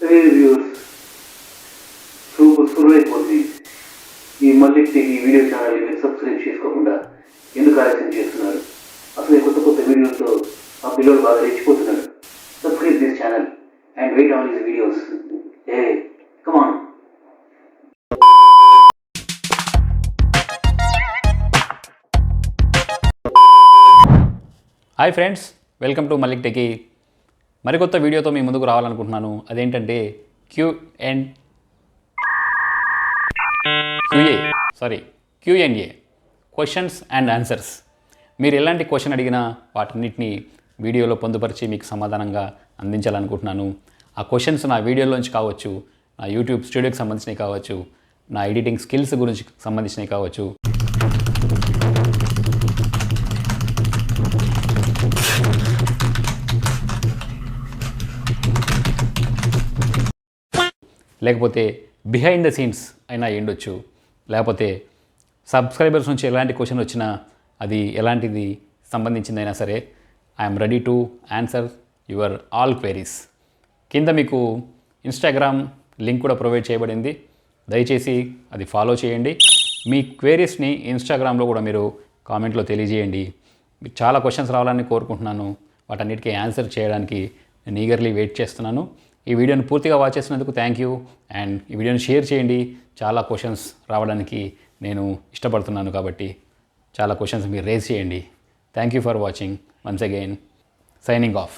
Viewers super అయిపోతుంది. ఈ మళ్ళీ ఈ వీడియో ఛానల్ మీరు సబ్స్క్రైబ్ చేసుకోకుండా ఎందుకు ఆలస్యం చేస్తున్నారు? అసలు కొత్త కొత్త వీడియోలతో మా పిల్లలు బాగా రెచ్చిపోతున్నారు. Subscribe this channel and wait on this videos. Hey come on. Hi friends, welcome to Mallik techie. మరికొత్త వీడియోతో మీ ముందుకు రావాలనుకుంటున్నాను. అదేంటంటే Q&A క్వశ్చన్స్ అండ్ ఆన్సర్స్. మీరు ఎలాంటి క్వశ్చన్ అడిగినా వాటన్నిటిని వీడియోలో పొందుపరిచి మీకు సమాధానంగా అందించాలనుకుంటున్నాను. ఆ క్వశ్చన్స్ నా వీడియోలోంచి కావచ్చు, నా యూట్యూబ్ స్టూడియోకి సంబంధించినవి కావచ్చు, నా ఎడిటింగ్ స్కిల్స్ గురించి సంబంధించినవి కావచ్చు. లేకపోతే బిహైండ్ ద సీన్స్ అయినా ఉండొచ్చు. లేకపోతే సబ్స్క్రైబర్స్ నుంచి ఎలాంటి క్వశ్చన్ వచ్చినా అది ఎలాంటిది సంబంధించిందైనా సరే, I'm ready to answer your all queries. కింద మీకు ఇన్స్టాగ్రామ్ లింక్ కూడా ప్రొవైడ్ చేయబడింది. దయచేసి అది ఫాలో చేయండి. మీ క్వైరీస్ని ఇన్స్టాగ్రామ్లో కూడా మీరు కామెంట్లో తెలియజేయండి. మీకు చాలా క్వశ్చన్స్ రావాలని కోరుకుంటున్నాను. వాటన్నిటికీ ఆన్సర్ చేయడానికి నేను ఈగర్లీ వెయిట్ చేస్తున్నాను. ఈ వీడియోని పూర్తిగా వాచ్ చేసినందుకు థ్యాంక్ యూ. అండ్ ఈ వీడియోని షేర్ చేయండి. చాలా క్వశ్చన్స్ రావడానికి నేను ఇష్టపడుతున్నాను కాబట్టి చాలా క్వశ్చన్స్ మీరు రేజ్ చేయండి. Thank you for watching. Once again signing off.